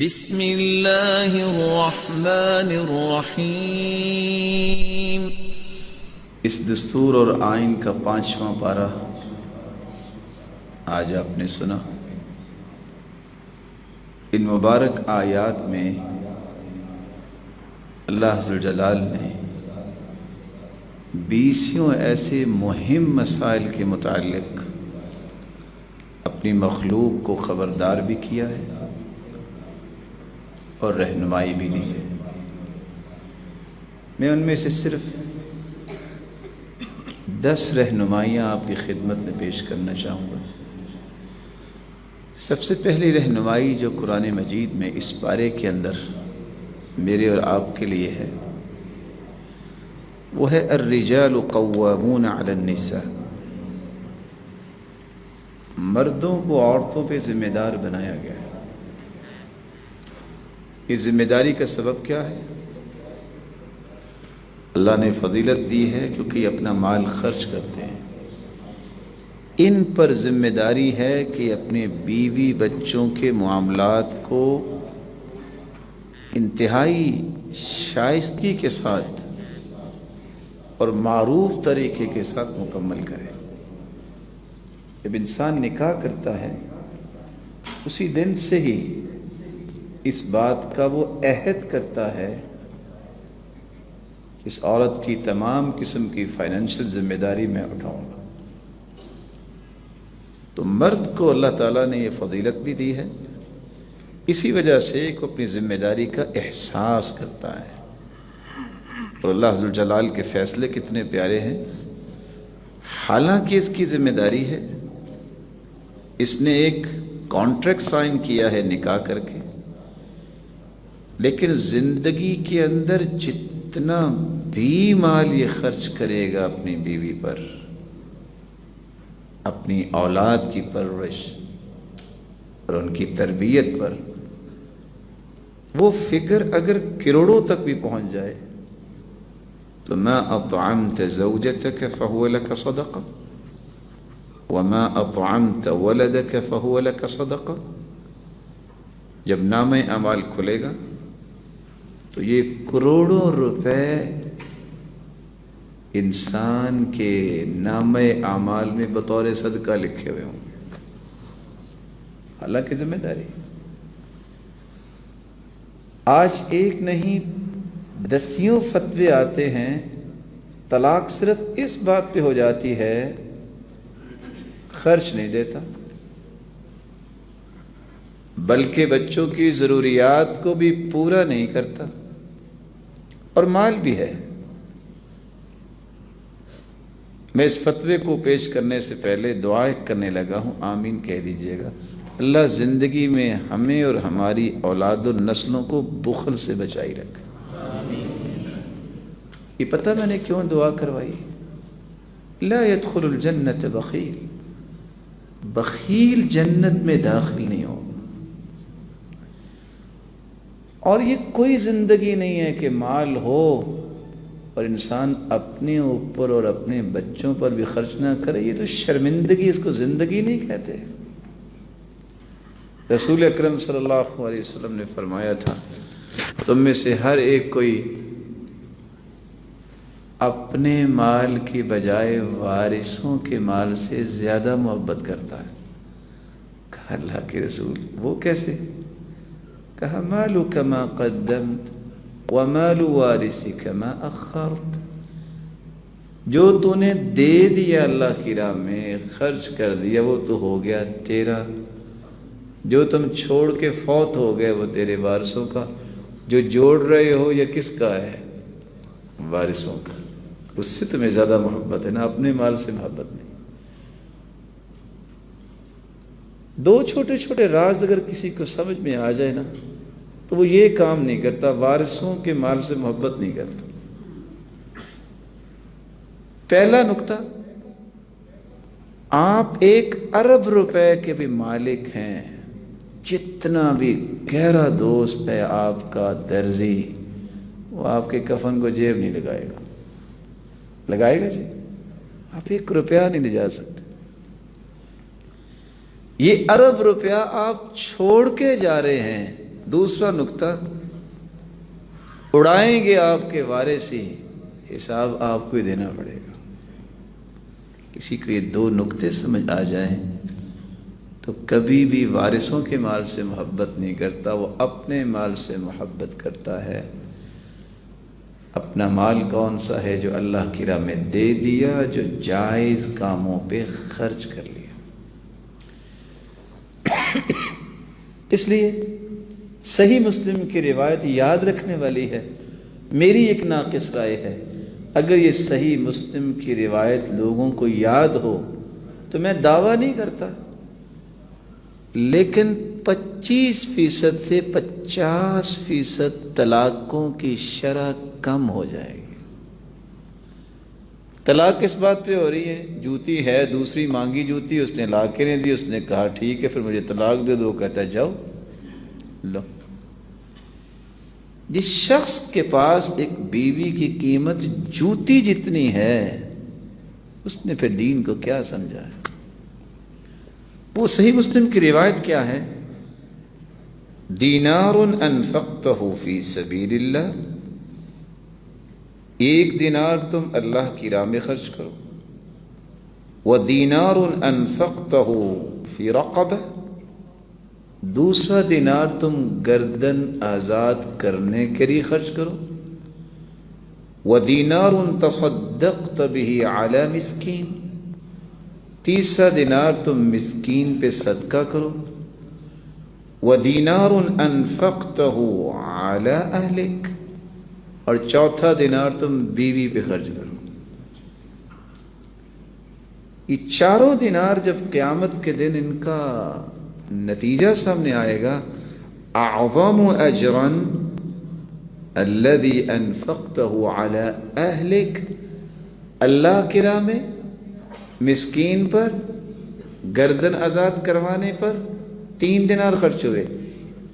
بسم اللہ الرحمن الرحیم۔ اس دستور اور آئین کا 5واں پارہ آج آپ نے سنا۔ ان مبارک آیات میں اللہ ذو الجلال نے 20 ایسے مہم مسائل کے متعلق اپنی مخلوق کو خبردار بھی کیا ہے اور رہنمائی بھی دی ہے۔ میں ان میں سے صرف 10 رہنمائیاں آپ کی خدمت میں پیش کرنا چاہوں گا۔ سب سے پہلی رہنمائی جو قرآن مجید میں اس پارے کے اندر میرے اور آپ کے لیے ہے وہ ہے الرجال قوامون علی النساء۔ مردوں کو عورتوں پہ ذمہ دار بنایا گیا ہے۔ اس ذمہ داری کا سبب کیا ہے؟ اللہ نے فضیلت دی ہے کیونکہ یہ اپنا مال خرچ کرتے ہیں۔ ان پر ذمہ داری ہے کہ اپنے بیوی بچوں کے معاملات کو انتہائی شائستگی کے ساتھ اور معروف طریقے کے ساتھ مکمل کرے۔ جب انسان نکاح کرتا ہے اسی دن سے ہی اس بات کا وہ عہد کرتا ہے کہ اس عورت کی تمام قسم کی فائنینشیل ذمہ داری میں اٹھاؤں گا۔ تو مرد کو اللہ تعالیٰ نے یہ فضیلت بھی دی ہے، اسی وجہ سے وہ اپنی ذمہ داری کا احساس کرتا ہے۔ اور اللہ ذو الجلال کے فیصلے کتنے پیارے ہیں۔ حالانکہ اس کی ذمہ داری ہے، اس نے ایک کانٹریکٹ سائن کیا ہے نکاح کر کے، لیکن زندگی کے اندر جتنا بھی مال یہ خرچ کرے گا اپنی بیوی پر، اپنی اولاد کی پرورش اور ان کی تربیت پر، وہ فکر اگر کروڑوں تک بھی پہنچ جائے تو ما اطعمت زوجتك فهو لك صدقہ وما اطعمت ولدك فهو لك صدقہ۔ جب نامہ اعمال کھلے گا تو یہ کروڑوں روپے انسان کے نامہ اعمال میں بطور صدقہ لکھے ہوئے ہوں گے۔ اللہ کی ذمہ داری۔ آج ایک نہیں 10 فتوے آتے ہیں، طلاق صرف اس بات پہ ہو جاتی ہے خرچ نہیں دیتا، بلکہ بچوں کی ضروریات کو بھی پورا نہیں کرتا، اور مال بھی ہے۔ میں اس فتوے کو پیش کرنے سے پہلے دعا کرنے لگا ہوں، آمین کہہ دیجئے گا۔ اللہ زندگی میں ہمیں اور ہماری اولاد و نسلوں کو بخل سے بچائی رکھے۔ یہ پتہ میں نے کیوں دعا کروائی؟ لا يدخل الجنت بخیل، بخیل جنت میں داخل نہیں ہو۔ اور یہ کوئی زندگی نہیں ہے کہ مال ہو اور انسان اپنے اوپر اور اپنے بچوں پر بھی خرچ نہ کرے۔ یہ تو شرمندگی، اس کو زندگی نہیں کہتے۔ رسول اکرم صلی اللہ علیہ وسلم نے فرمایا تھا، تم میں سے ہر ایک کوئی اپنے مال کی بجائے وارثوں کے مال سے زیادہ محبت کرتا ہے۔ کہا اللہ کے رسول وہ کیسے؟ کہا مالک ما قدمت ومال وارثک ما اخرت۔ جو تو نے دے دیا اللہ کی راہ میں، خرچ کر دیا، وہ تو ہو گیا تیرا۔ جو تم چھوڑ کے فوت ہو گئے وہ تیرے وارثوں کا۔ جو جوڑ رہے ہو یہ کس کا ہے؟ وارثوں کا۔ اس سے تمہیں زیادہ محبت ہے نا، اپنے مال سے محبت نہیں۔ 2 چھوٹے چھوٹے راز اگر کسی کو سمجھ میں آ جائے نا تو وہ یہ کام نہیں کرتا، وارثوں کے مال سے محبت نہیں کرتا۔ پہلا نکتہ، آپ 1 ارب روپے کے بھی مالک ہیں، جتنا بھی گہرا دوست ہے آپ کا درزی، وہ آپ کے کفن کو جیب نہیں لگائے گا۔ لگائے گا جی؟ آپ 1 روپیہ نہیں لے جا سکتے۔ یہ ارب روپیہ آپ چھوڑ کے جا رہے ہیں دوسرا نقطہ، اڑائیں گے آپ کے وارث ہی، حساب آپ کو ہی دینا پڑے گا۔ کسی کو یہ دو نقطے سمجھ آ جائیں تو کبھی بھی وارثوں کے مال سے محبت نہیں کرتا، وہ اپنے مال سے محبت کرتا ہے۔ اپنا مال کون سا ہے؟ جو اللہ کی راہ میں دے دیا، جو جائز کاموں پہ خرچ کر لیا۔ اس لیے صحیح مسلم کی روایت یاد رکھنے والی ہے۔ میری ایک ناقص رائے ہے، اگر یہ صحیح مسلم کی روایت لوگوں کو یاد ہو تو میں دعویٰ نہیں کرتا، لیکن 25% سے 50% طلاقوں کی شرح کم ہو جائے گی۔ طلاق کس بات پہ ہو رہی ہے؟ جوتی ہے، دوسری مانگی جوتی، اس نے لا کے نہیں دی، اس نے کہا ٹھیک ہے پھر مجھے طلاق دے دو، وہ کہتا ہے جاؤ لو۔ جس شخص کے پاس ایک بیوی کی قیمت جوتی جتنی ہے، اس نے پھر دین کو کیا سمجھا ہے؟ وہ صحیح مسلم کی روایت کیا ہے؟ دینار انفقتہ فی سبیل اللہ، ایک دینار تم اللہ کی راہ میں خرچ کرو، ودینار انفقتہ فی رقبہ، دوسرا دینار تم گردن آزاد کرنے کے لیے خرچ کرو، ودینار تصدقت بہ علی مسکین، تیسرا دینار تم مسکین پہ صدقہ کرو، ودینار انفقتہ علی اہلک، اور چوتھا دینار تم بیوی پہ خرچ کرو۔ یہ چاروں دینار جب قیامت کے دن ان کا نتیجہ سامنے آئے گا، اعظم اجرا الذی انفقتہ علی اہلک، اللہ کی راہ میں مسکین پر گردن آزاد کروانے پر 3 دینار خرچ ہوئے،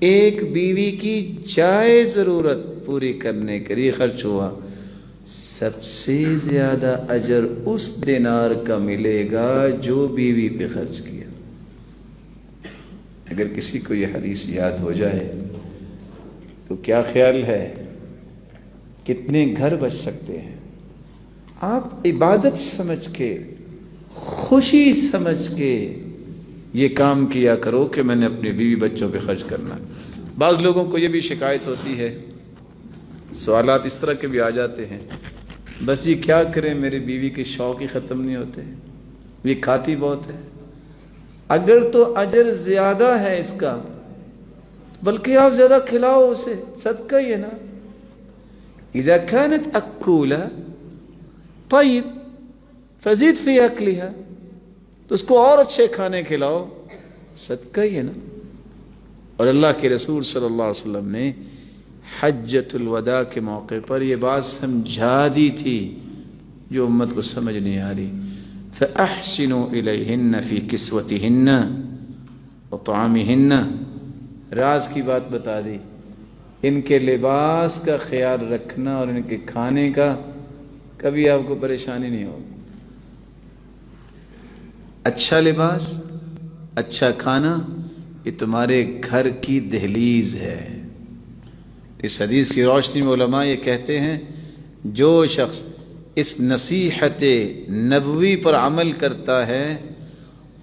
ایک بیوی کی جائز ضرورت پوری کرنے کے لیے خرچ ہوا، سب سے زیادہ اجر اس دینار کا ملے گا جو بیوی پہ خرچ کیا۔ اگر کسی کو یہ حدیث یاد ہو جائے تو کیا خیال ہے کتنے گھر بچ سکتے ہیں؟ آپ عبادت سمجھ کے، خوشی سمجھ کے یہ کام کیا کرو کہ میں نے اپنے بیوی بچوں پہ خرچ کرنا۔ بعض لوگوں کو یہ بھی شکایت ہوتی ہے، سوالات اس طرح کے بھی آ جاتے ہیں، بس یہ کیا کریں میری بیوی کے شوق ہی ختم نہیں ہوتے، یہ کھاتی بہت ہے۔ اگر تو اجر زیادہ ہے اس کا، بلکہ آپ زیادہ کھلاؤ اسے، صدقہ ہی ہے نا۔ اذا كانت اکولہ طیب فزید فی اکلہا، تو اس کو اور اچھے کھانے کھلاؤ، صدقہ ہی ہے نا۔ اور اللہ کے رسول صلی اللہ علیہ وسلم نے حجۃ الوداع کے موقع پر یہ بات سمجھا دی تھی جو امت کو سمجھ نہیں آ رہی۔ فَأَحْسِنُوا إِلَيْهِنَّ فِي كِسْوَتِهِنَّ وَطَعَامِهِنَّ، راز کی بات بتا دی، ان کے لباس کا خیال رکھنا اور ان کے کھانے کا، کبھی آپ کو پریشانی نہیں ہوگی۔ اچھا لباس، اچھا کھانا، یہ تمہارے گھر کی دہلیز ہے۔ اس حدیث کی روشنی میں علماء یہ کہتے ہیں جو شخص اس نصیحت نبوی پر عمل کرتا ہے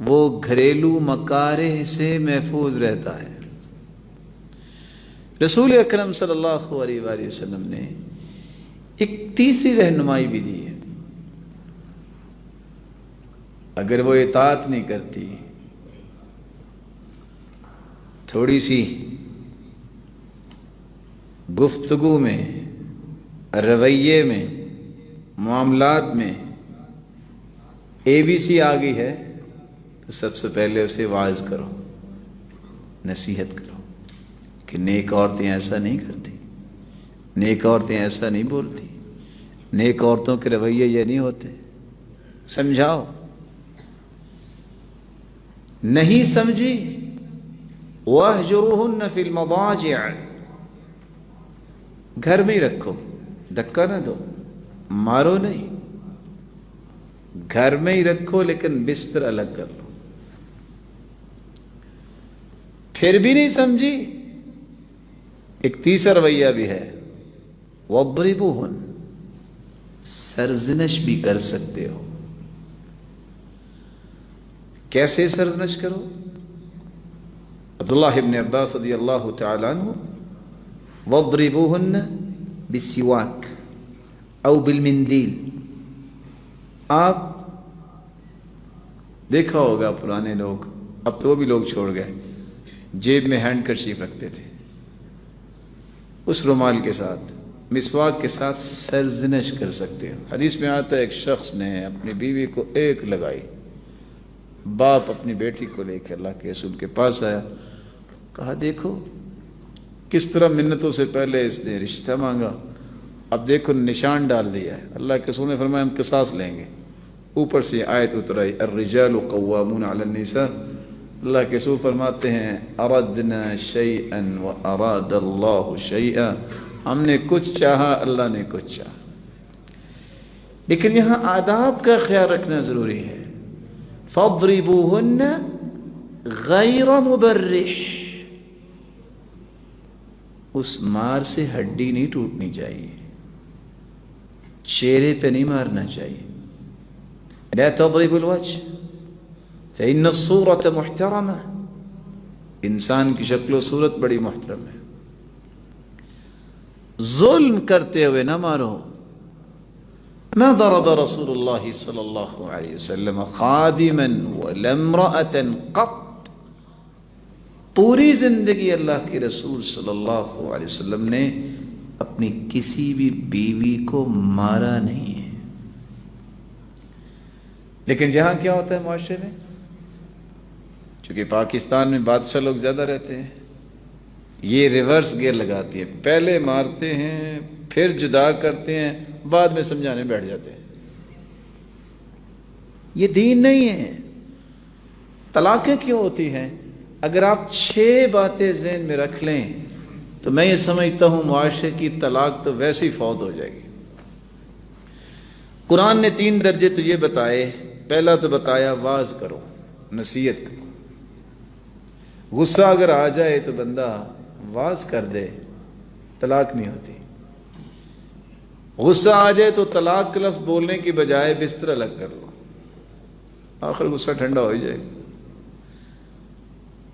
وہ گھریلو مکارہ سے محفوظ رہتا ہے۔ رسول اکرم صلی اللہ علیہ وآلہ وسلم نے ایک تیسری رہنمائی بھی دی ہے، اگر وہ اطاعت نہیں کرتی، تھوڑی سی گفتگو میں، رویے میں، معاملات میں اے بی سی آ گئی ہے تو سب سے پہلے اسے واعظ کرو، نصیحت کرو کہ نیک عورتیں ایسا نہیں کرتی، نیک عورتیں ایسا نہیں بولتی، نیک عورتوں کے رویے یہ نہیں ہوتے، سمجھاؤ۔ نہیں سمجھی وَاهْجُرُوهُنَّ فِي الْمَضَاجِعِ، گھر میں ہی رکھو، دھکا نہ دو، مارو نہیں، گھر میں ہی رکھو لیکن بستر الگ کر لو۔ پھر بھی نہیں سمجھی ایک تیسرا رویہ بھی ہے، وَاضْرِبُوهُنَّ، سرزنش بھی کر سکتے ہو۔ کیسے سرزنش کرو؟ عبداللہ ابن عباس رضی اللہ تعالی عنہ، وَاضْرِبُوهُنَّ بِالسِّوَاكِ او بالمندیل۔ آپ دیکھا ہوگا پرانے لوگ، اب تو وہ بھی لوگ چھوڑ گئے، جیب میں ہینڈ کرچیف رکھتے تھے، اس رومال کے ساتھ مسواک کے ساتھ سرزنش کر سکتے ہو۔ حدیث میں آتا ہے ایک شخص نے اپنی بیوی کو ایک لگائی، باپ اپنی بیٹی کو لے کے اللہ کے رسول کے پاس آیا، کہا دیکھو کس طرح منتوں سے پہلے اس نے رشتہ مانگا، اب دیکھو نشان ڈال دیا ہے۔ اللہ کے رسول نے فرمایا ہم قصاص لیں گے۔ اوپر سے آیت اترائی، الرجال قوامون علی النساء۔ اللہ کے رسول فرماتے ہیں اردنا شیئا واراد اللہ شیئا، ہم نے کچھ چاہا، اللہ نے کچھ چاہا۔ لیکن یہاں آداب کا خیال رکھنا ضروری ہے۔ فَاضْرِبُوهُنَّ غَيْرَ مُبَرِّحٍ، اس مار سے ہڈی نہیں ٹوٹنی چاہیے، چہرے پہ نہیں مارنا چاہیے۔ لا تضرب الوجه فإن الصورة محترمة، انسان کی شکل و صورت بڑی محترم ہے۔ ظلم کرتے ہوئے نہ مارو۔ ما ضرب رسول اللہ صلی اللہ علیہ وسلم خادما ولا امرأة قط، پوری زندگی اللہ کے رسول صلی اللہ علیہ وسلم نے اپنی کسی بھی بیوی کو مارا نہیں ہے۔ لیکن جہاں کیا ہوتا ہے معاشرے میں، چونکہ پاکستان میں بادشاہ لوگ زیادہ رہتے ہیں، یہ ریورس گیئر لگاتی ہے، پہلے مارتے ہیں پھر جدا کرتے ہیں، بعد میں سمجھانے بیٹھ جاتے ہیں۔ یہ دین نہیں ہے۔ طلاقیں کیوں ہوتی ہیں؟ اگر آپ 6 باتیں ذہن میں رکھ لیں تو میں یہ سمجھتا ہوں معاشرے کی طلاق تو ویسے ہی فوت ہو جائے گی۔ قرآن نے 3 درجے تو یہ بتائے، پہلا تو بتایا واعظ کرو، نصیحت کرو۔ غصہ اگر آ جائے تو بندہ واعظ کر دے، طلاق نہیں ہوتی۔ غصہ آ جائے تو طلاق کا لفظ بولنے کی بجائے بستر الگ کر لو، آخر غصہ ٹھنڈا ہو جائے گا۔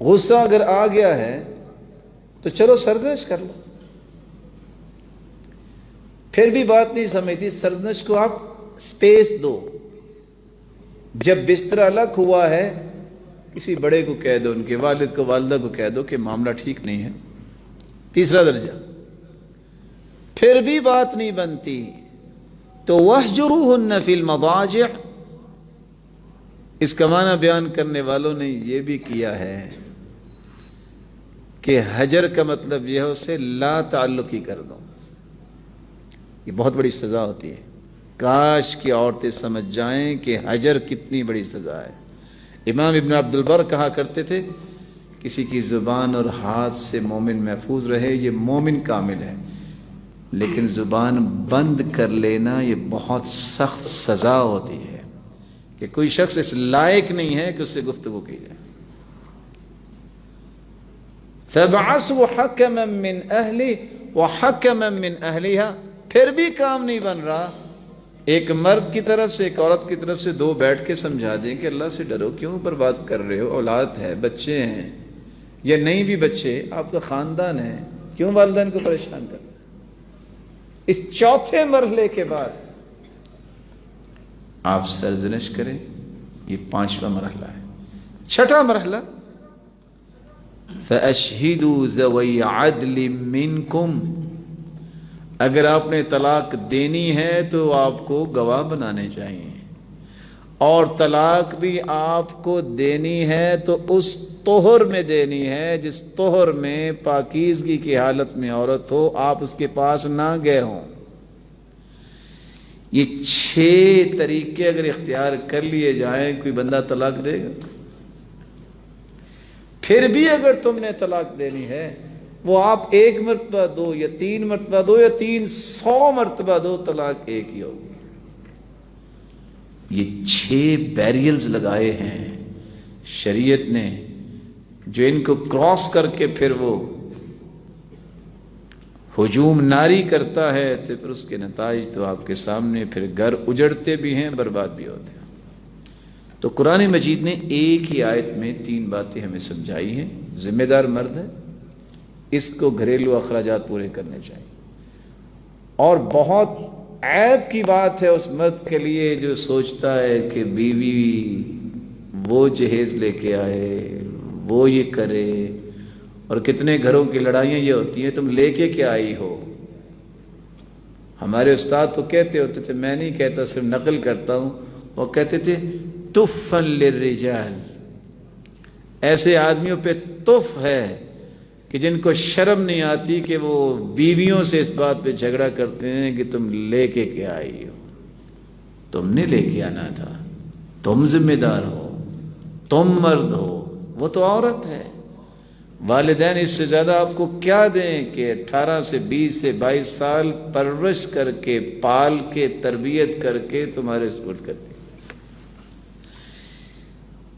غصہ اگر آ گیا ہے تو چلو سرزنش کر لو، پھر بھی بات نہیں سمجھتی، سرزنش کو آپ سپیس دو۔ جب بستر الگ ہوا ہے کسی بڑے کو کہہ دو، ان کے والد کو والدہ کو کہہ دو کہ معاملہ ٹھیک نہیں ہے۔ تیسرا درجہ، پھر بھی بات نہیں بنتی تو وَاهْجُرُوهُنَّ فِي الْمَضَاجِعِ، اس کا معنی بیان کرنے والوں نے یہ بھی کیا ہے کہ حجر کا مطلب یہ ہے اسے لا تعلقی کر دو۔ یہ بہت بڑی سزا ہوتی ہے۔ کاش کہ عورتیں سمجھ جائیں کہ حجر کتنی بڑی سزا ہے۔ امام ابن عبد البر کہا کرتے تھے کسی کی زبان اور ہاتھ سے مومن محفوظ رہے یہ مومن کامل ہے، لیکن زبان بند کر لینا یہ بہت سخت سزا ہوتی ہے کہ کوئی شخص اس لائق نہیں ہے کہ اس سے گفتگو کی جائے۔ فَبَعَثُوا حَكَمًا مِّنْ أَهْلِهِ وَحَكَمًا مِّنْ أَهْلِهَا، پھر بھی کام نہیں بن رہا۔ ایک مرد کی طرف سے ایک عورت کی طرف سے 2 بیٹھ کے سمجھا دیں کہ اللہ سے ڈرو، کیوں برباد کر رہے ہو، اولاد ہے، بچے ہیں، یا نہیں بھی بچے، آپ کا خاندان ہے، کیوں والدین کو پریشان کر رہے ہیں؟ اس 4تھے مرحلے کے بعد آپ سرزنش کریں، یہ 5واں مرحلہ ہے۔ 6واں مرحلہ، فَأَشْهِدُوا ذَوَيْ عَدْلٍ مِّنْكُمْ، اگر آپ نے طلاق دینی ہے تو آپ کو گواہ بنانے چاہیے، اور طلاق بھی آپ کو دینی ہے تو اس طہر میں دینی ہے جس طہر میں پاکیزگی کی حالت میں عورت ہو، آپ اس کے پاس نہ گئے ہوں۔ یہ 6 طریقے اگر اختیار کر لیے جائیں کوئی بندہ طلاق دے گا۔ پھر بھی اگر تم نے طلاق دینی ہے وہ آپ 1 مرتبہ دو یا 3 مرتبہ دو یا 300 مرتبہ دو، طلاق ایک ہی ہوگی۔ یہ 6 بیریئرز لگائے ہیں شریعت نے، جو ان کو کراس کر کے پھر وہ ہجوم ناری کرتا ہے تو پھر اس کے نتائج تو آپ کے سامنے، پھر گھر اجڑتے بھی ہیں، برباد بھی ہوتے ہیں۔ تو قرآن مجید نے ایک ہی آیت میں 3 باتیں ہمیں سمجھائی ہیں۔ ذمہ دار مرد ہے، اس کو گھریلو اخراجات پورے کرنے چاہیے، اور بہت عیب کی بات ہے اس مرد کے لیے جو سوچتا ہے کہ بیوی وہ جہیز لے کے آئے، وہ یہ کرے، اور کتنے گھروں کی لڑائیاں یہ ہوتی ہیں، تم لے کے کیا آئی ہو۔ ہمارے استاد تو کہتے ہوتے تھے، میں نہیں کہتا صرف نقل کرتا ہوں، وہ کہتے تھے تفن للرجال، ایسے آدمیوں پہ تف ہے کہ جن کو شرم نہیں آتی کہ وہ بیویوں سے اس بات پہ جھگڑا کرتے ہیں کہ تم لے کے کیا آئی ہو۔ تم نے لے کے آنا تھا، تم ذمہ دار ہو، تم مرد ہو، وہ تو عورت ہے۔ والدین اس سے زیادہ آپ کو کیا دیں کہ 18 سے 20 سے 22 سال پرورش کر کے، پال کے، تربیت کر کے تمہارے سپرد کرتے۔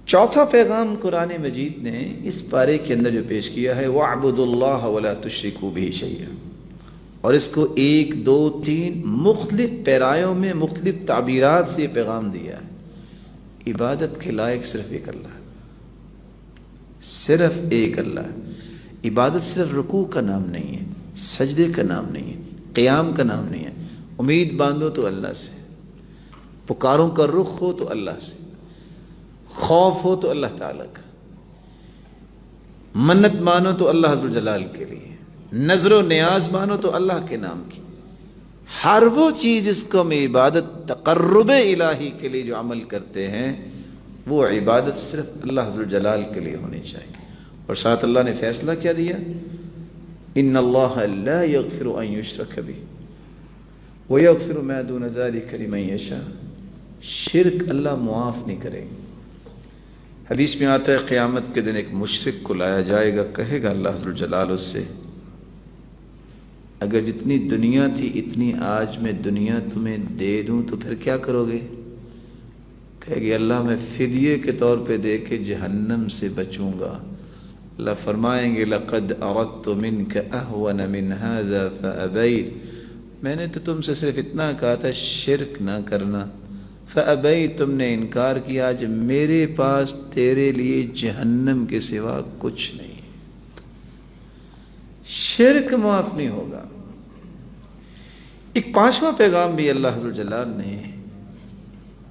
چوتھا پیغام قرآن مجید نے اس پارے کے اندر جو پیش کیا ہے، وَاعْبُدُوا اللَّهَ وَلَا تُشْرِكُوا بِهِ شَيْئًا، اور اس کو 1 2 3 مختلف پیرایوں میں مختلف تعبیرات سے یہ پیغام دیا ہے۔ عبادت کے لائق صرف ایک اللہ ہے، صرف ایک اللہ ہے۔ عبادت صرف رکوع کا نام نہیں ہے، سجدے کا نام نہیں ہے، قیام کا نام نہیں ہے۔ امید باندھو تو اللہ سے، پکاروں کا رخ ہو تو اللہ سے، خوف ہو تو اللہ تعالیٰ کا، منت مانو تو اللہ عز و جلال کے لیے، نظر و نیاز مانو تو اللہ کے نام کی۔ ہر وہ چیز اس کو ہم عبادت تقرب الہی کے لیے جو عمل کرتے ہیں، وہ عبادت صرف اللہ عز و جلال کے لیے ہونی چاہیے۔ اور ساتھ اللہ نے فیصلہ کیا دیا، ان اللہ لا یغفر ان یشرک بہ ویغفر ما دون ذلک لمن یشاء، شرک اللہ معاف نہیں کرے گا۔ حدیث میں آتا ہے قیامت کے دن ایک مشرک کو لایا جائے گا، کہے گا اللہ عز و جلال اس سے، اگر جتنی دنیا تھی اتنی آج میں دنیا تمہیں دے دوں تو پھر کیا کرو گے؟ کہے گی اللہ میں فدیے کے طور پہ دے کے جہنم سے بچوں گا۔ اللہ فرمائیں گے لقد اردت منک اہون من هذا فابیت، میں نے تو تم سے صرف اتنا کہا تھا شرک نہ کرنا، فابیت، تم نے انکار کیا، آج میرے پاس تیرے لیے جہنم کے سوا کچھ نہیں، شرک معاف نہیں ہوگا۔ ایک 5واں پیغام بھی اللہ عز و جلال نے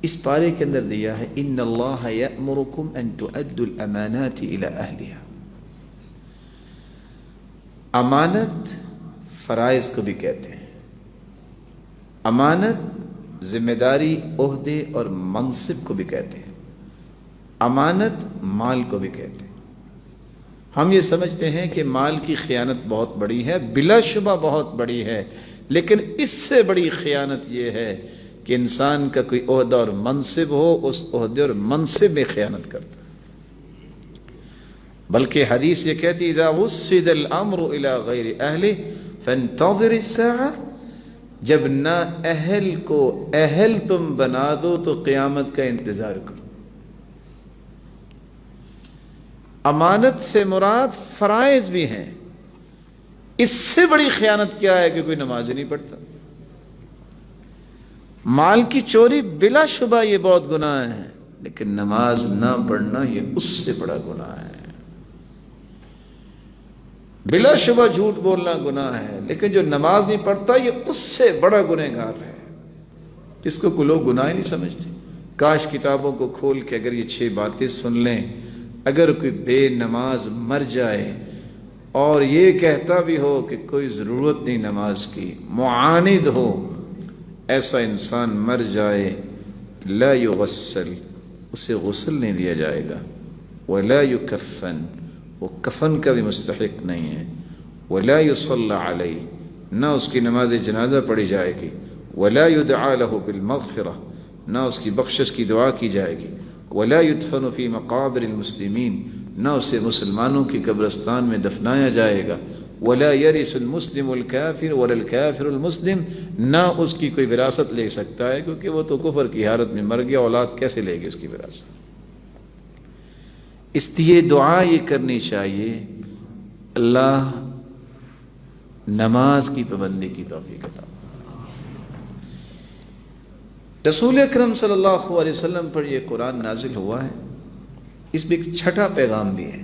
اس پارے کے اندر دیا ہے، ان اللہ یأمرکم ان تؤدوا الامانات الی اہلها۔ امانت فرائض کو بھی کہتے ہیں، امانت ذمہ داری، عہدے اور منصب کو بھی کہتے ہیں، امانت مال کو بھی کہتے ہیں۔ ہم یہ سمجھتے ہیں کہ مال کی خیانت بہت بڑی ہے، بلا شبہ بہت بڑی ہے، لیکن اس سے بڑی خیانت یہ ہے کہ انسان کا کوئی عہدہ اور منصب ہو، اس عہدے اور منصب میں خیانت کرتا ہے۔ بلکہ حدیث یہ کہتی اذا وسد الامر الى غیر اہلہ فانتظر الساعہ، جب نہ اہل کو اہل تم بنا دو تو قیامت کا انتظار کرو۔ امانت سے مراد فرائض بھی ہیں، اس سے بڑی خیانت کیا ہے کہ کوئی نماز ہی نہیں پڑھتا۔ مال کی چوری بلا شبہ یہ بہت گناہ ہے، لیکن نماز نہ پڑھنا یہ اس سے بڑا گناہ ہے۔ بلا شبہ جھوٹ بولنا گناہ ہے، لیکن جو نماز نہیں پڑھتا یہ اس سے بڑا گنہگار ہے۔ اس کو کوئی لوگ گناہ ہی نہیں سمجھتے۔ کاش کتابوں کو کھول کے اگر یہ 6 باتیں سن لیں، اگر کوئی بے نماز مر جائے اور یہ کہتا بھی ہو کہ کوئی ضرورت نہیں نماز کی، معاند ہو، ایسا انسان مر جائے، لا یغسل، اسے غسل نہیں دیا جائے گا، ولا یکفن، وہ کفن کا بھی مستحق نہیں ہے، ولا یصلی علیہ، نہ اس کی نماز جنازہ پڑھی جائے گی، ولا یدعا لہ بالمغفرہ، نہ اس کی بخشش کی دعا کی جائے گی، ولا یدفن فی مقابر المسلمین، نہ اسے مسلمانوں کی قبرستان میں دفنایا جائے گا، ولا یرث المسلم الکافر ولا الکافر المسلم، نہ اس کی کوئی وراثت لے سکتا ہے، کیونکہ وہ تو کفر کی حالت میں مر گیا، اولاد کیسے لے گی اس کی وراثت۔ اس لیے دعا یہ کرنی چاہیے، اللہ نماز کی پابندی کی توفیق عطا۔ رسول اکرم صلی اللہ علیہ وسلم پر یہ قرآن نازل ہوا ہے، اس میں ایک چھٹا پیغام بھی ہے۔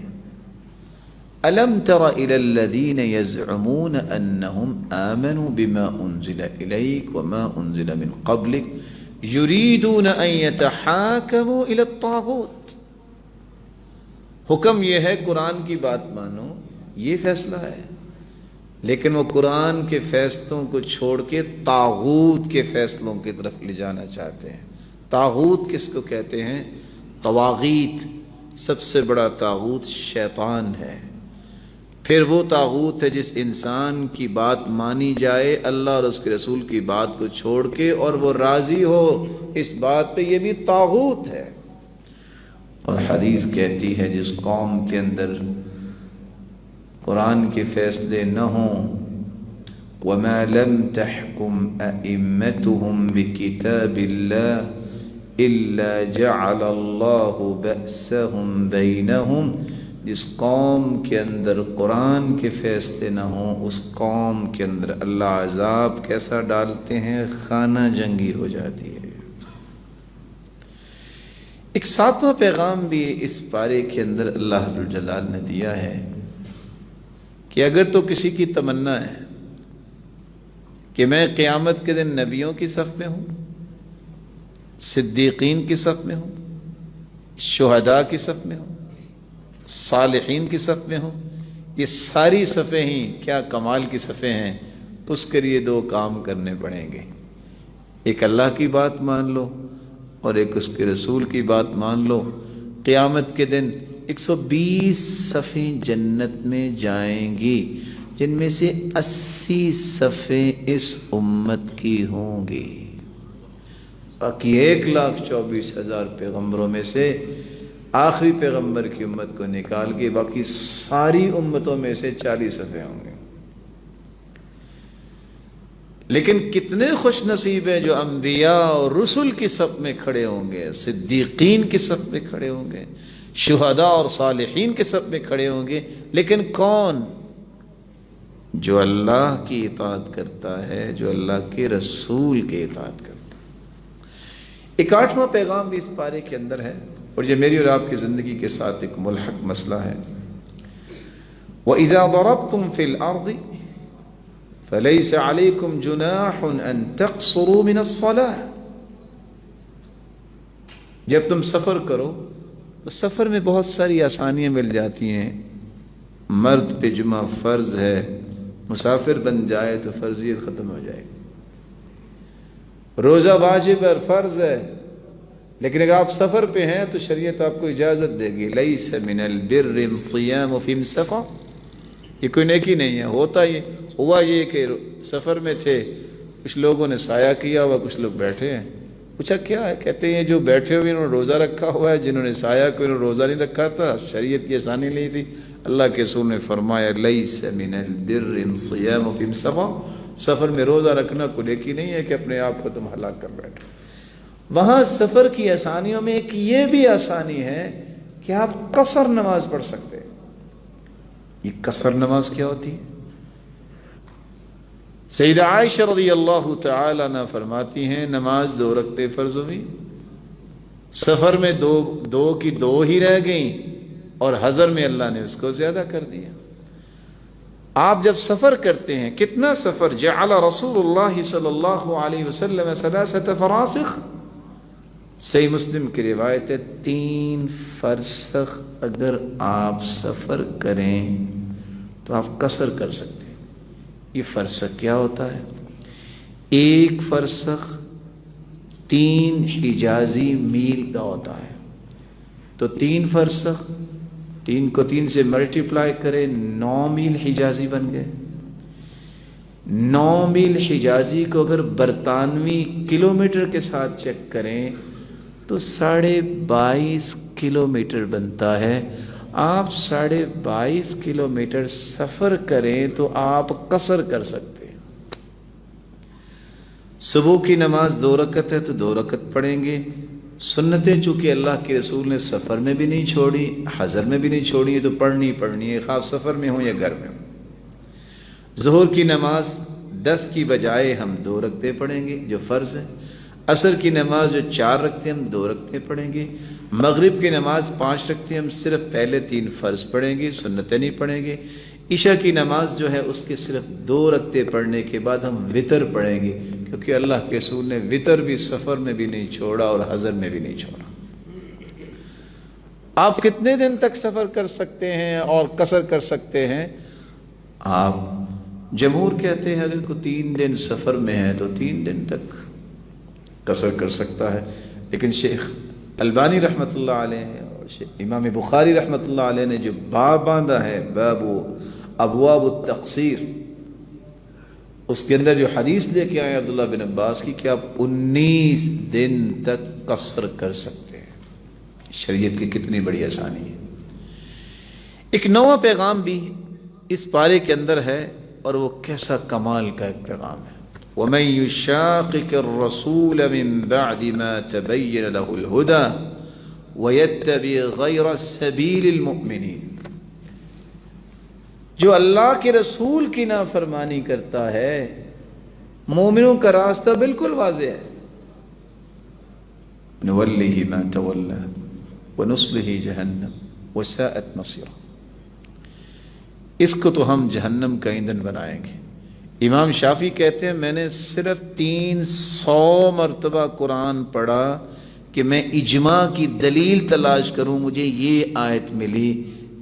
أَلَمْ تَرَ إِلَى الَّذِينَ يَزْعُمُونَ أَنَّهُمْ آمَنُوا بِمَا أُنزِلَ إِلَيْكَ وَمَا أُنزِلَ مِنْ قَبْلِكَ يُرِيدُونَ أَن يَتَحَاكَمُوا إِلَى الطَّاغُوتِ۔ حکم یہ ہے قرآن کی بات مانو، یہ فیصلہ ہے، لیکن وہ قرآن کے فیصلوں کو چھوڑ کے طاغوت کے فیصلوں کی طرف لے جانا چاہتے ہیں۔ طاغوت کس کو کہتے ہیں؟ طواغیت۔ سب سے بڑا طاغوت شیطان ہے، پھر وہ طاغوت ہے جس انسان کی بات مانی جائے اللہ اور اس کے رسول کی بات کو چھوڑ کے اور وہ راضی ہو اس بات پہ، یہ بھی طاغوت ہے۔ اور حدیث کہتی ہے جس قوم کے اندر قرآن کے فیصلے نہ ہوں، وَمَا لَمْ تَحْكُمْ أَئِمَّتُهُمْ بِكِتَابِ اللَّهِ إِلَّا جَعَلَ اللَّهُ بَأْسَهُمْ بَيْنَهُمْ، جس قوم کے اندر قرآن کے فیصلے نہ ہوں اس قوم کے اندر اللہ عذاب کیسا ڈالتے ہیں؟ خانہ جنگی ہو جاتی ہے۔ ایک ساتواں پیغام بھی اس پارے کے اندر اللہ ذوالجلال نے دیا ہے کہ اگر تو کسی کی تمنا ہے کہ میں قیامت کے دن نبیوں کی صف میں ہوں، صدیقین کی صف میں ہوں، شہداء کی صف میں ہوں، صالحین کی صف میں ہوں، یہ ساری صفیں ہی کیا کمال کی صفیں ہیں، اس کے لیے دو کام کرنے پڑیں گے۔ ایک اللہ کی بات مان لو اور ایک اس کے رسول کی بات مان لو۔ قیامت کے دن 120 صفیں جنت میں جائیں گی، جن میں سے 80 صفیں اس امت کی ہوں گی۔ باقی 1,24,000 پیغمبروں میں سے آخری پیغمبر کی امت کو نکال کے باقی ساری امتوں میں سے 40 صفیں ہوں گے۔ لیکن کتنے خوش نصیب ہیں جو انبیاء اور رسل کی صف میں کھڑے ہوں گے، صدیقین کی صف میں کھڑے ہوں گے، شہداء اور صالحین کے صف میں کھڑے ہوں گے۔ لیکن کون؟ جو اللہ کی اطاعت کرتا ہے، جو اللہ کے رسول کی اطاعت کرتا ہے۔ ایک 8واں پیغام بھی اس پارے کے اندر ہے، اور یہ میری اور آپ کی زندگی کے ساتھ ایک ملحق مسئلہ ہے۔ وَإِذَا ضَرَبْتُمْ فِي الْأَرْضِ فَلَيْسَ عَلَيْكُمْ جُنَاحٌ أَن تَقْصُرُوا مِنَ الصَّلَاةِ۔ جب تم سفر کرو تو سفر میں بہت ساری آسانیاں مل جاتی ہیں۔ مرد پہ جمعہ فرض ہے، مسافر بن جائے تو فرضیت ختم ہو جائے گی۔ روزہ واجب اور فرض ہے، لیکن اگر آپ سفر پہ ہیں تو شریعت آپ کو اجازت دے گی۔ لَيْسَ مِنَ الْبِرِّ الصِّيَامُ فِي سَفَرٍ، یہ کوئی نیکی نہیں ہے۔ ہوا یہ کہ سفر میں تھے، کچھ لوگوں نے سایہ کیا ہوا، کچھ لوگ بیٹھے ہیں۔ پوچھا کیا ہے؟ کہتے ہیں جو بیٹھے ہوئے انہوں نے روزہ رکھا ہوا ہے، جنہوں نے سایہ کو انہوں نے روزہ نہیں رکھا تھا، شریعت کی آسانی نہیں تھی۔ اللہ کے رسول نے فرمایا لَيْسَ مِنَ الْبِرِّ الصِّيَامُ فِي سَفَرٍ، سفر میں روزہ رکھنا کوئی نیکی نہیں ہے کہ اپنے آپ کو تم ہلاک کر بیٹھو۔ وہاں سفر کی آسانیوں میں ایک یہ بھی آسانی ہے کہ آپ قصر نماز پڑھ سکتے ہیں۔ یہ قصر نماز کیا ہوتی ہے؟ سیدہ عائشہ رضی اللہ تعالی عنہ فرماتی ہیں نماز 2 رکعتیں فرض ہوئی، سفر میں دو کی 2 ہی رہ گئیں، اور حضر میں اللہ نے اس کو زیادہ کر دیا۔ آپ جب سفر کرتے ہیں، کتنا سفر؟ جعل رسول اللہ صلی اللہ علیہ وسلم 3 فراسخ، صحیح مسلم کی روایت ہے 3 فرسخ اگر آپ سفر کریں تو آپ قصر کر سکتے ہیں۔ یہ فرسخ کیا ہوتا ہے؟ 1 فرسخ 3 حجازی میل کا ہوتا ہے، تو 3 فرسخ 3 کو 3 سے ملٹیپلائی کریں، 9 میل حجازی بن گئے۔ 9 میل حجازی کو اگر برطانوی کلومیٹر کے ساتھ چیک کریں تو 22.5 کلومیٹر بنتا ہے۔ آپ 22.5 کلومیٹر سفر کریں تو آپ قصر کر سکتے ہیں۔ صبح کی نماز 2 رکعت ہے تو 2 رکعت پڑھیں گے۔ سنتیں چونکہ اللہ کے رسول نے سفر میں بھی نہیں چھوڑی، حضر میں بھی نہیں چھوڑی، تو پڑھنی ہے، خاص سفر میں ہوں یا گھر میں ہوں۔ ظہر کی نماز 10 کی بجائے ہم 2 رکعتیں پڑھیں گے جو فرض ہے، عصر کی نماز جو 4 رکعتیں ہم 2 رکعتیں پڑھیں گے، مغرب کی نماز 5 رکعتیں ہم صرف پہلے 3 فرض پڑھیں گے، سنتیں نہیں پڑھیں گے، عشاء کی نماز جو ہے اس کے صرف 2 رکعتیں پڑھنے کے بعد ہم وتر پڑھیں گے، کیونکہ اللہ کے رسول نے وتر بھی سفر میں بھی نہیں چھوڑا اور حضر میں بھی نہیں چھوڑا۔ آپ کتنے دن تک سفر کر سکتے ہیں اور قصر کر سکتے ہیں؟ آپ جمہور کہتے ہیں اگر کوئی 3 دن سفر میں ہے تو 3 دن تک قصر کر سکتا ہے، لیکن شیخ البانی رحمۃ اللہ علیہ اور امام بخاری رحمۃ اللہ علیہ نے جو باب باندھا ہے باب ابواب التقصیر، اس کے اندر جو حدیث لے کے آئے عبداللہ بن عباس کی کہ آپ 19 دن تک قصر کر سکتے ہیں۔ شریعت کی کتنی بڑی آسانی ہے۔ ایک نواں پیغام بھی اس پارے کے اندر ہے اور وہ کیسا کمال کا ایک پیغام ہے۔ وَمَن يُشَاقِقِ الرَّسُولَ مِن بَعْدِ مَا تَبَيَّنَ لَهُ الْهُدَى وَيَتَّبِعْ غَيْرَ سَبِيلِ الْمُؤْمِنِينَ، جو اللہ کے رسول کی نافرمانی کرتا ہے، مومنوں کا راستہ بالکل واضح ہے، نُوَلِّهِ مَا تَوَلَّى وَنُصْلِهِ جَهَنَّمَ وَسَاءَتْ مَصِيرًا، اس کو تو ہم جہنم کا ایندھن بنائیں گے۔ امام شافعی کہتے ہیں میں نے صرف 300 مرتبہ قرآن پڑھا کہ میں اجماع کی دلیل تلاش کروں، مجھے یہ آیت ملی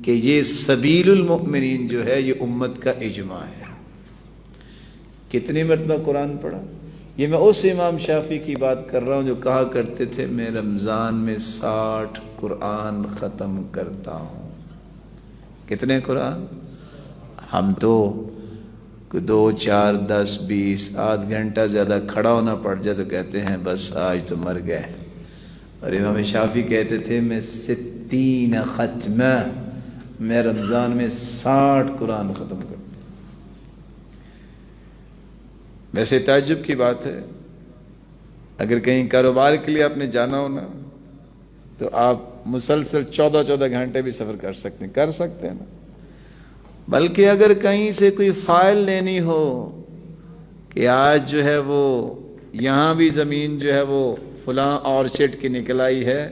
کہ یہ سبیل المؤمنین جو ہے یہ امت کا اجماع ہے۔ کتنی مرتبہ قرآن پڑھا؟ یہ میں اس امام شافعی کی بات کر رہا ہوں جو کہا کرتے تھے میں رمضان میں 60 قرآن ختم کرتا ہوں۔ کتنے قرآن؟ ہم تو 2 4 10 20 آدھ گھنٹہ زیادہ کھڑا ہونا پڑ جائے تو کہتے ہیں بس آج تو مر گئے، اور امام شافعی کہتے تھے میں 60 ختمہ، میں رمضان میں 60 قرآن ختم کرتا ہوں۔ ویسے تعجب کی بات ہے، اگر کہیں کاروبار کے لیے آپ نے جانا ہو نا تو آپ مسلسل 14 گھنٹے بھی سفر کر سکتے ہیں نا، بلکہ اگر کہیں سے کوئی فائل لینی ہو کہ آج جو ہے وہ یہاں بھی زمین جو ہے وہ فلاں آرچڈ کی نکل آئی ہے،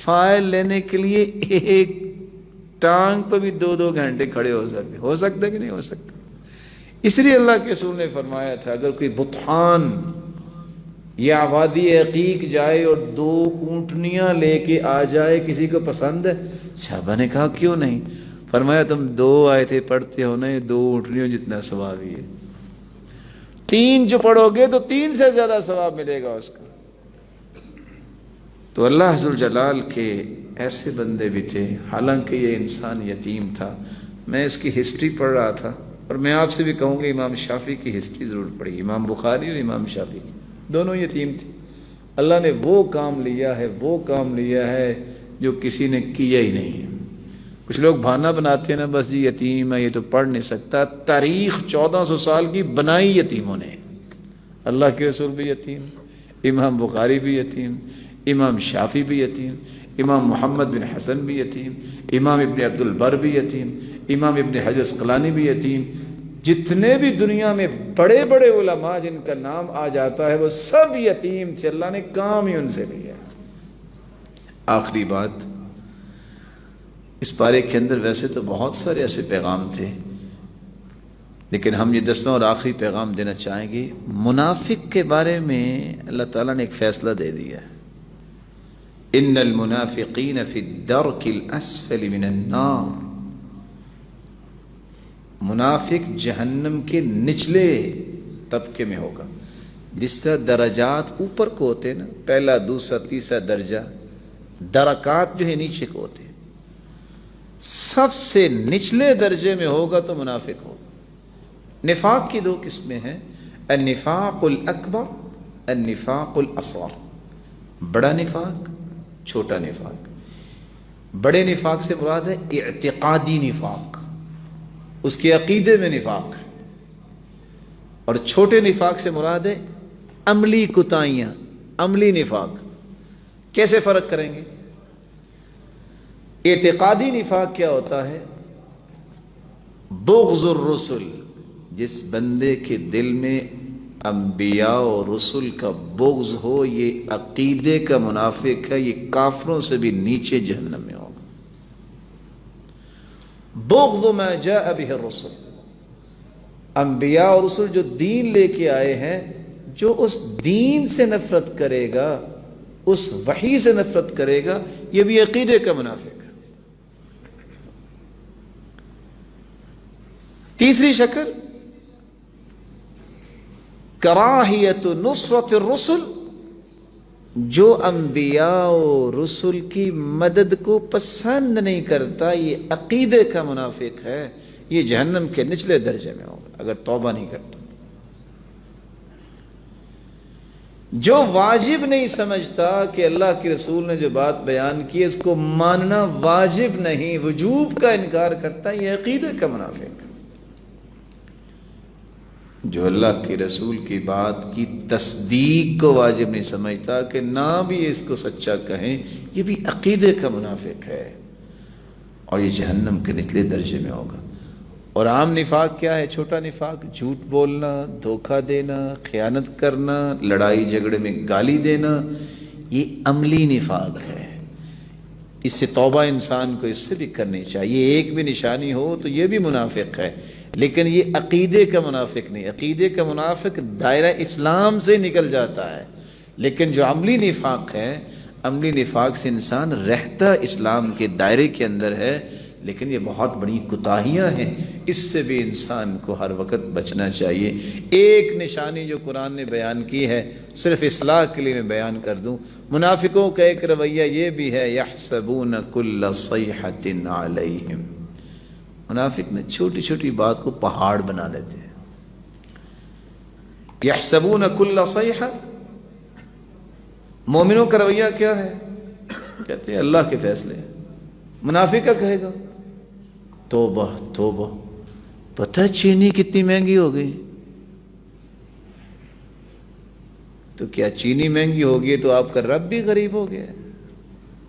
فائل لینے کے لیے ایک ٹانگ پہ بھی 2 گھنٹے کھڑے ہو سکتے کہ نہیں ہو سکتے؟ اس لیے اللہ کے رسول نے فرمایا تھا اگر کوئی بطحان یا وادی عقیق جائے اور 2 اونٹنیاں لے کے آ جائے، کسی کو پسند ہے؟ صحابہ نے کہا کیوں نہیں؟ فرمایا تم 2 آیتیں پڑھتے ہو نا، 2 اونٹنیوں جتنا ثواب ہی ہے، 3 جو پڑھو گے تو 3 سے زیادہ ثواب ملے گا اس کا۔ تو اللہ عز و جلال کے ایسے بندے بھی تھے، حالانکہ یہ انسان یتیم تھا۔ میں اس کی ہسٹری پڑھ رہا تھا اور میں آپ سے بھی کہوں گا امام شافعی کی ہسٹری ضرور پڑھی، امام بخاری اور امام شافعی دونوں یتیم تھے۔ اللہ نے وہ کام لیا ہے جو کسی نے کیا ہی نہیں ہے۔ کچھ لوگ بہانہ بناتے ہیں نا بس جی یتیم ہے یہ تو پڑھ نہیں سکتا، تاریخ 1400 سال کی بنائی یتیموں نے۔ اللہ کے رسول بھی یتیم، امام بخاری بھی یتیم، امام شافعی بھی یتیم، امام محمد بن حسن بھی یتیم، امام ابن عبد البر بھی یتیم، امام ابن حجر اسقلانی بھی یتیم، جتنے بھی دنیا میں بڑے بڑے علماء جن کا نام آ جاتا ہے وہ سب یتیم تھے، اللہ نے کام ہی ان سے لیا۔ آخری بات، اس پارے کے اندر ویسے تو بہت سارے ایسے پیغام تھے، لیکن ہم یہ 10واں اور آخری پیغام دینا چاہیں گے۔ منافق کے بارے میں اللہ تعالیٰ نے ایک فیصلہ دے دیا ہے، ان المنافقین فی الدرک الاسفل من النار، منافق جہنم کے نچلے طبقے میں ہوگا۔ جس طرح درجات اوپر کو ہوتے ہیں نا، پہلا دوسرا تیسرا درجہ، درکات جو ہے نیچے کو ہوتے ہیں، سب سے نچلے درجے میں ہوگا تو منافق ہوگا۔ نفاق کی 2 قسمیں ہیں، النفاق الاکبر، النفاق الاصغر، بڑا نفاق، چھوٹا نفاق۔ بڑے نفاق سے مراد ہے اعتقادی نفاق، اس کے عقیدے میں نفاق ہے، اور چھوٹے نفاق سے مراد ہے عملی کوتاہیاں، عملی نفاق۔ کیسے فرق کریں گے؟ اعتقادی نفاق کیا ہوتا ہے؟ بغض الرسل، جس بندے کے دل میں انبیاء و رسل کا بغض ہو، یہ عقیدے کا منافق ہے، یہ کافروں سے بھی نیچے جہنم میں ہوگا۔ بغض ما جاء به الرسل، انبیاء اور رسل جو دین لے کے آئے ہیں، جو اس دین سے نفرت کرے گا، اس وحی سے نفرت کرے گا، یہ بھی عقیدے کا منافق ہے۔ تیسری شکل کراہیت نصرت الرسل، جو انبیاء و رسل کی مدد کو پسند نہیں کرتا، یہ عقیدے کا منافق ہے، یہ جہنم کے نچلے درجے میں ہوگا اگر توبہ نہیں کرتا۔ جو واجب نہیں سمجھتا کہ اللہ کے رسول نے جو بات بیان کی اس کو ماننا واجب نہیں، وجوب کا انکار کرتا، یہ عقیدے کا منافق ہے۔ جو اللہ کے رسول کی بات کی تصدیق کو واجب نہیں سمجھتا کہ نہ بھی اس کو سچا کہیں، یہ بھی عقیدے کا منافق ہے، اور یہ جہنم کے نچلے درجے میں ہوگا۔ اور عام نفاق کیا ہے؟ چھوٹا نفاق، جھوٹ بولنا، دھوکہ دینا، خیانت کرنا، لڑائی جھگڑے میں گالی دینا، یہ عملی نفاق ہے۔ اس سے توبہ انسان کو اس سے بھی کرنی چاہیے، ایک بھی نشانی ہو تو یہ بھی منافق ہے، لیکن یہ عقیدے کا منافق نہیں۔ عقیدے کا منافق دائرہ اسلام سے نکل جاتا ہے، لیکن جو عملی نفاق ہے، عملی نفاق سے انسان رہتا اسلام کے دائرے کے اندر ہے، لیکن یہ بہت بڑی کوتاہیاں ہیں، اس سے بھی انسان کو ہر وقت بچنا چاہیے۔ ایک نشانی جو قرآن نے بیان کی ہے، صرف اصلاح کے لیے میں بیان کر دوں، منافقوں کا ایک رویہ یہ بھی ہے، یحسبون کل صیحۃ علیہم، منافق نے چھوٹی چھوٹی بات کو پہاڑ بنا لیتے ہیں۔ یحسبون کل صیحہ، مومنوں کا رویہ کیا ہے؟ کہتے ہیں اللہ کے فیصلے ہیں۔ منافق کا کہے گا توبہ توبہ، پتہ چینی کتنی مہنگی ہو گئی؟ تو کیا چینی مہنگی ہوگی تو آپ کا رب بھی غریب ہو گیا؟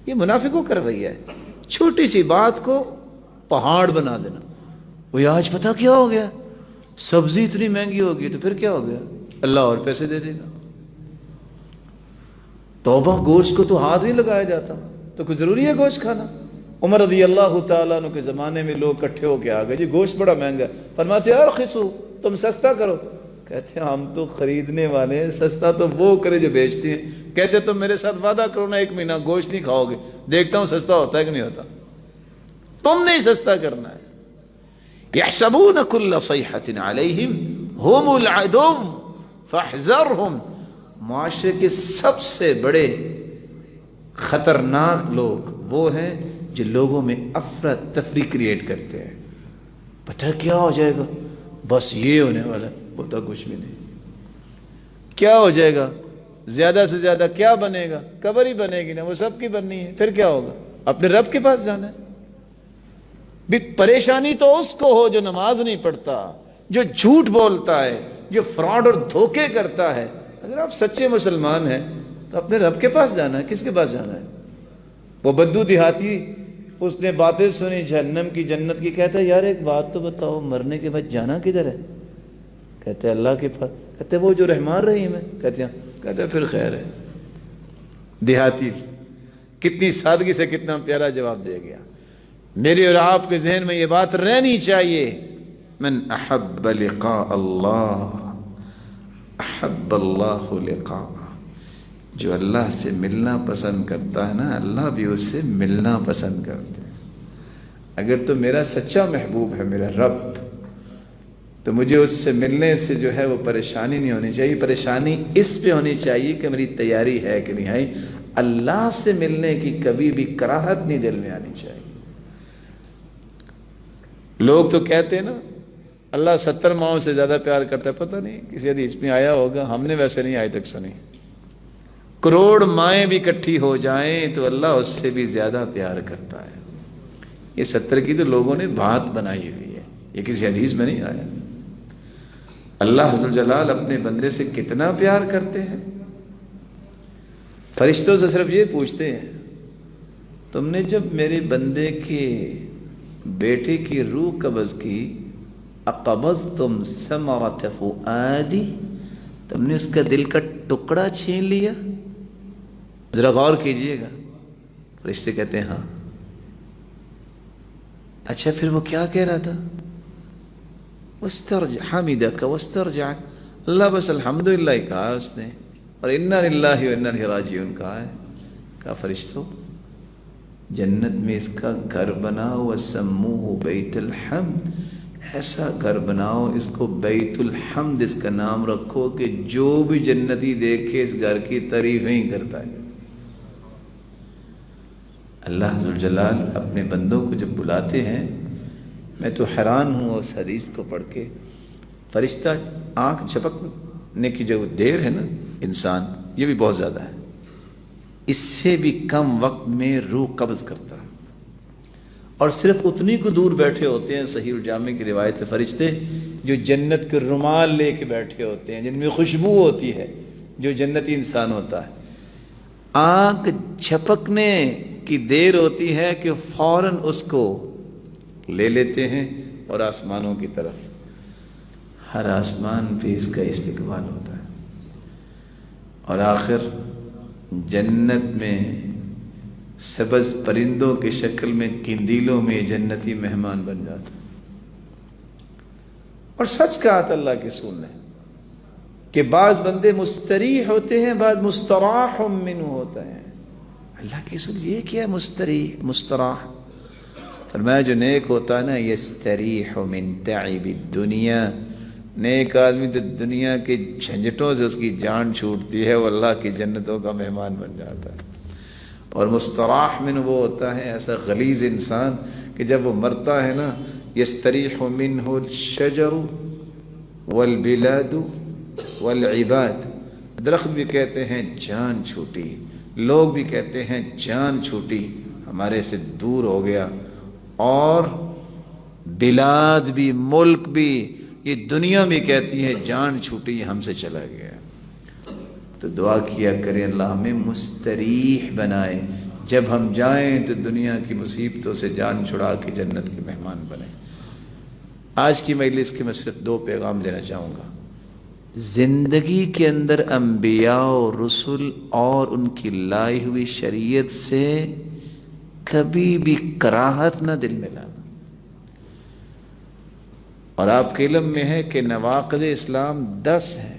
یہ منافقوں کا رویہ ہے، چھوٹی سی بات کو پہاڑ بنا دینا۔ وہ آج پتہ کیا ہو گیا؟ سبزی اتنی مہنگی ہوگی، تو پھر کیا ہو گیا؟ اللہ اور پیسے دے دے گا۔ توبہ، گوشت کو تو ہاتھ نہیں لگایا جاتا، تو کوئی ضروری ہے گوشت کھانا؟ عمر رضی اللہ تعالیٰ عنہ کے زمانے میں لوگ اکٹھے ہو کے آ گئے، جی گوشت بڑا مہنگا ہے، فرماتے ارخصوا، تم سستا کرو۔ کہتے ہیں ہم تو خریدنے والے ہیں، سستا تو وہ کرے جو بیچتے ہیں۔ کہتے تم میرے ساتھ وعدہ کرو نا، 1 مہینہ گوشت نہیں کھاؤ گے، دیکھتا ہوں سستا ہوتا ہے کہ نہیں ہوتا۔ تم نے سستا کرنا ہے۔ یحسبون کل صیحۃ علیہم ھم العدو فاحذرھم، معاشرے کے سب سے بڑے خطرناک لوگ وہ ہیں جو لوگوں میں افراتفری کریٹ کرتے ہیں۔ پتہ کیا ہو جائے گا؟ بس یہ ہونے والا ہے، ہوتا کچھ بھی نہیں۔ کیا ہو جائے گا؟ زیادہ سے زیادہ کیا بنے گا؟ قبر ہی بنے گی نا، وہ سب کی بننی ہے، پھر کیا ہوگا؟ اپنے رب کے پاس جانا ہے۔ بھی پریشانی تو اس کو ہو جو نماز نہیں پڑھتا، جو جھوٹ بولتا ہے، جو فراڈ اور دھوکے کرتا ہے۔ اگر آپ سچے مسلمان ہیں تو اپنے رب کے پاس جانا ہے، کس کے پاس جانا ہے؟ وہ بدو دیہاتی، اس نے باتیں سنی جہنم کی جنت کی، کہتا ہے یار ایک بات تو بتاؤ، مرنے کے بعد جانا کدھر ہے؟ کہتے ہیں اللہ کے پاس۔ کہتے ہیں وہ جو رحمان رحیم ہے؟ کہتے ہیں، کہتے ہیں پھر خیر ہے۔ دیہاتی کتنی سادگی سے کتنا پیارا جواب دے گیا۔ میرے اور آپ کے ذہن میں یہ بات رہنی چاہیے، من احب لقاء اللہ احب اللہ لقاء، جو اللہ سے ملنا پسند کرتا ہے نا، اللہ بھی اس سے ملنا پسند کرتے ہیں۔ اگر تو میرا سچا محبوب ہے میرا رب، تو مجھے اس سے ملنے سے جو ہے وہ پریشانی نہیں ہونی چاہیے، پریشانی اس پہ ہونی چاہیے کہ میری تیاری ہے کہ نہیں ہے۔ اللہ سے ملنے کی کبھی بھی کراہت نہیں دل میں آنی چاہیے۔ لوگ تو کہتے ہیں نا اللہ 70 ماؤں سے زیادہ پیار کرتا ہے، پتہ نہیں کسی حدیث میں آیا ہوگا، ہم نے ویسے نہیں آج تک سنی۔ کروڑ مائیں بھی اکٹھی ہو جائیں تو اللہ اس سے بھی زیادہ پیار کرتا ہے۔ یہ 70 کی تو لوگوں نے بات بنائی ہوئی ہے، یہ کسی حدیث میں نہیں آیا۔ اللہ عز و جلال اپنے بندے سے کتنا پیار کرتے ہیں۔ فرشتوں سے صرف یہ پوچھتے ہیں، تم نے جب میرے بندے کے بیٹے کی روح قبض کی، اقبضتم ثمرۃ فؤادی، تم نے اس کا دل کا ٹکڑا چھین لیا؟ ذرا غور کیجئے گا. فرشتے کہتے ہیں ہاں. اچھا پھر وہ کیا کہہ رہا تھا؟ واسترجع حمدک واسترجع، اللہ بس الحمدللہ ہی کہا اس نے، اور انا للہ و انا الیہ راجعون کہا ہے. کہا فرشتوں جنت میں اس کا گھر بناؤ، وسموہ بیت الحمد، ایسا گھر بناؤ اس کو بیت الحمد اس کا نام رکھو کہ جو بھی جنتی دیکھے اس گھر کی تعریفیں ہی کرتا ہے. اللہ ذوالجلال اپنے بندوں کو جب بلاتے ہیں، میں تو حیران ہوں اس حدیث کو پڑھ کے. فرشتہ آنکھ جھپکنے کی جو دیر ہے نا انسان، یہ بھی بہت زیادہ ہے، اس سے بھی کم وقت میں روح قبض کرتا ہے. اور صرف اتنی کو دور بیٹھے ہوتے ہیں، صحیح الجامع کی روایت فرشتے جو جنت کے رومال لے کے بیٹھے ہوتے ہیں، جن میں خوشبو ہوتی ہے، جو جنتی انسان ہوتا ہے. آنکھ جھپکنے کی دیر ہوتی ہے کہ فوراً اس کو لے لیتے ہیں اور آسمانوں کی طرف. ہر آسمان پہ اس کا استقبال ہوتا ہے، اور آخر جنت میں سبز پرندوں کی شکل میں قندیلوں میں جنتی مہمان بن جاتا ہے. اور سچ کہا تھا اللہ کے رسول نے کہ بعض بندے مستریح ہوتے ہیں، بعض مستراح منہ ہوتے ہیں. اللہ کے رسول یہ کیا مستریح مستراح؟ فرمایا جو نیک ہوتا ہے نا، یستریح من تعب الدنیا، نیک آدمی تو دنیا کے جھنجھٹوں سے اس کی جان چھوٹتی ہے، وہ اللہ کی جنتوں کا مہمان بن جاتا ہے. اور مستراح من وہ ہوتا ہے ایسا غلیظ انسان کہ جب وہ مرتا ہے نا، یستریح منہ الشجر والبلاد والعباد، درخت بھی کہتے ہیں جان چھوٹی، لوگ بھی کہتے ہیں جان چھوٹی، ہمارے سے دور ہو گیا، اور بلاد بھی، ملک بھی، یہ دنیا بھی کہتی ہے جان چھوٹی، ہم سے چلا گیا. تو دعا کیا کریں اللہ ہمیں مستریح بنائے، جب ہم جائیں تو دنیا کی مصیبتوں سے جان چھڑا کے جنت کے مہمان بنیں. آج کی مجلس کے میں صرف 2 پیغام دینا چاہوں گا. زندگی کے اندر انبیاء و رسل اور ان کی لائی ہوئی شریعت سے کبھی بھی کراہت نہ دل میں لانا. اور آپ کے علم میں ہے کہ نواقض اسلام 10 ہیں.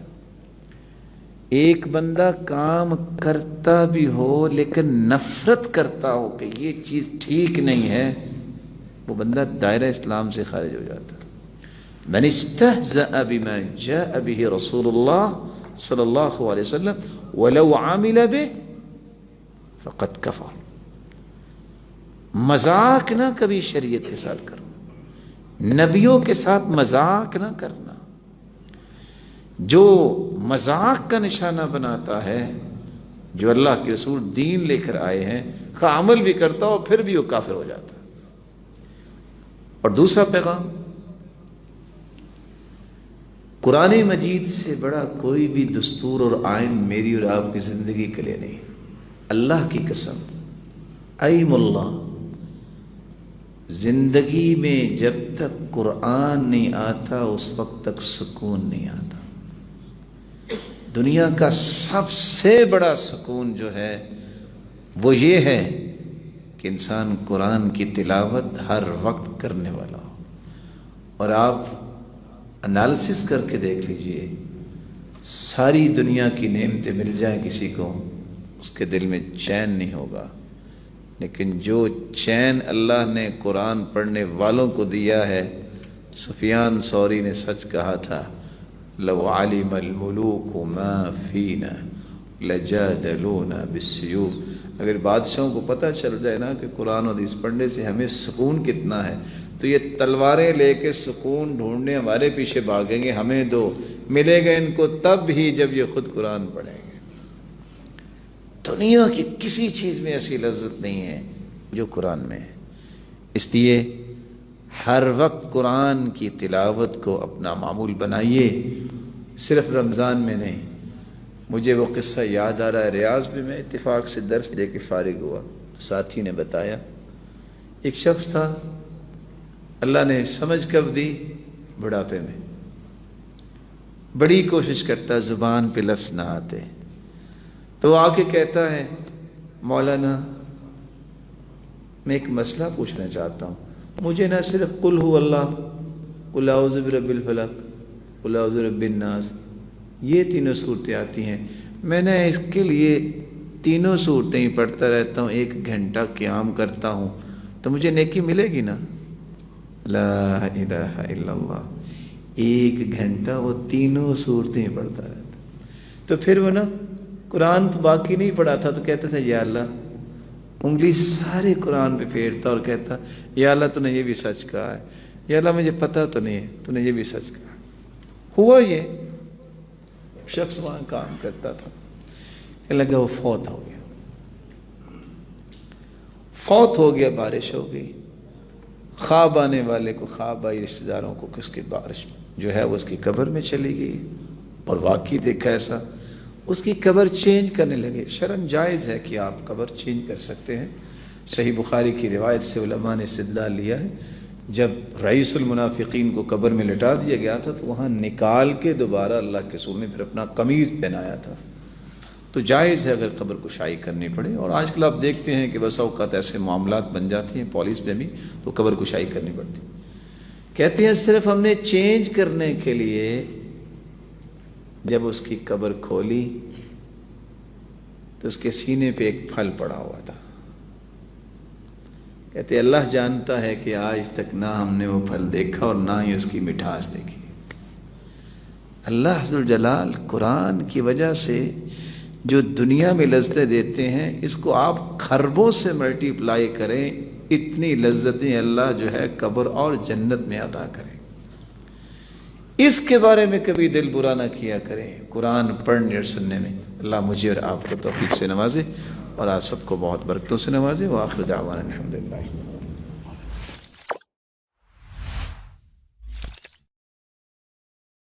ایک بندہ کام کرتا بھی ہو لیکن نفرت کرتا ہو کہ یہ چیز ٹھیک نہیں ہے، وہ بندہ دائرہ اسلام سے خارج ہو جاتا ہے. من استہزأ بما جاء به رسول اللہ صلی اللہ علیہ وسلم ولو عمل به فقد کفر. مذاق نہ کبھی شریعت کے ساتھ کرنا، نبیوں کے ساتھ مذاق نہ کرنا. جو مذاق کا نشانہ بناتا ہے، جو اللہ کے رسول دین لے کر آئے ہیں، خواہ عمل بھی کرتا ہو پھر بھی وہ کافر ہو جاتا ہے. اور دوسرا پیغام، قرآن مجید سے بڑا کوئی بھی دستور اور آئین میری اور آپ کی زندگی کے لیے نہیں. اللہ کی قسم، ایم اللہ، زندگی میں جب تک قرآن نہیں آتا اس وقت تک سکون نہیں آتا. دنیا کا سب سے بڑا سکون جو ہے وہ یہ ہے کہ انسان قرآن کی تلاوت ہر وقت کرنے والا ہو. اور آپ انالیسس کر کے دیکھ لیجئے، ساری دنیا کی نعمتیں مل جائیں کسی کو، اس کے دل میں چین نہیں ہوگا. لیکن جو چین اللہ نے قرآن پڑھنے والوں کو دیا ہے، سفیان ثوری نے سچ کہا تھا، لو علم الملوک ما فینا لجادلونا بالسیوف. اگر بادشاہوں کو پتہ چل جائے نا کہ قرآن و حدیث پڑھنے سے ہمیں سکون کتنا ہے، تو یہ تلواریں لے کے سکون ڈھونڈنے ہمارے پیچھے بھاگیں گے. ہمیں دو، ملے گا ان کو تب ہی جب یہ خود قرآن پڑھیں گے. دنیا کی کسی چیز میں ایسی لذت نہیں ہے جو قرآن میں ہے. اس لیے ہر وقت قرآن کی تلاوت کو اپنا معمول بنائیے، صرف رمضان میں نہیں. مجھے وہ قصہ یاد آ رہا ہے، ریاض میں میں اتفاق سے درس لے کے فارغ ہوا تو ساتھی نے بتایا، ایک شخص تھا، اللہ نے سمجھ کب دی، بڑھاپے میں بڑی کوشش کرتا ہے، زبان پہ لفظ نہ آتے، تو آ کے کہتا ہے مولانا میں ایک مسئلہ پوچھنا چاہتا ہوں، مجھے نہ صرف قل هو اللہ، قل اعوذ برب الفلق، قل اعوذ برب الناس، یہ تینوں صورتیں آتی ہیں، میں نے اس کے لیے تینوں صورتیں ہی پڑھتا رہتا ہوں، 1 گھنٹہ قیام کرتا ہوں، تو مجھے نیکی ملے گی نا؟ لا الہ الا اللہ، 1 گھنٹہ وہ تینوں صورتیں پڑھتا رہتا، تو پھر وہ نا قرآن تو باقی نہیں پڑھا تھا، تو کہتا تھا یا اللہ، انگلی سارے قرآن پہ پھیرتا اور کہتا یا اللہ تو نے یہ بھی سچ کہا ہے، یا اللہ مجھے پتہ تو نہیں ہے تو نے یہ بھی سچ کہا۔ ہوا یہ شخص وہاں کام کرتا تھا کہ لگا وہ فوت ہو گیا، بارش ہو گئی، خواب آنے والے کو خواب آئی، رشتہ داروں کو کس کی بارش جو ہے وہ اس کی قبر میں چلی گئی، اور واقعی دیکھا ایسا، اس کی قبر چینج کرنے لگے۔ شرعاً جائز ہے کہ آپ قبر چینج کر سکتے ہیں، صحیح بخاری کی روایت سے علماء نے استدلال لیا ہے، جب رئیس المنافقین کو قبر میں لٹا دیا گیا تھا تو وہاں نکال کے دوبارہ اللہ کے رسول نے پھر اپنا قمیض پہنایا تھا، تو جائز ہے اگر قبر کشائی کرنی پڑے۔ اور آج کل آپ دیکھتے ہیں کہ بس اوقات ایسے معاملات بن جاتی ہیں پولیس میں بھی، تو قبر کشائی کرنی پڑتی، کہتے ہیں صرف ہم نے چینج کرنے کے لیے جب اس کی قبر کھولی تو اس کے سینے پہ ایک پھل پڑا ہوا تھا، کہتے اللہ جانتا ہے کہ آج تک نہ ہم نے وہ پھل دیکھا اور نہ ہی اس کی مٹھاس دیکھی۔ اللہ ذوالجلال قرآن کی وجہ سے جو دنیا میں لذتیں دیتے ہیں، اس کو آپ خربوں سے ملٹی پلائی کریں، اتنی لذتیں اللہ جو ہے قبر اور جنت میں عطا کریں۔ اس کے بارے میں کبھی دل برا نہ کیا کریں، قرآن پڑھنے اور سننے میں۔ اللہ مجھے اور آپ کو توفیق سے نوازے اور آپ سب کو بہت برکتوں سے نوازے۔ وآخر دعوانا الحمدللہ۔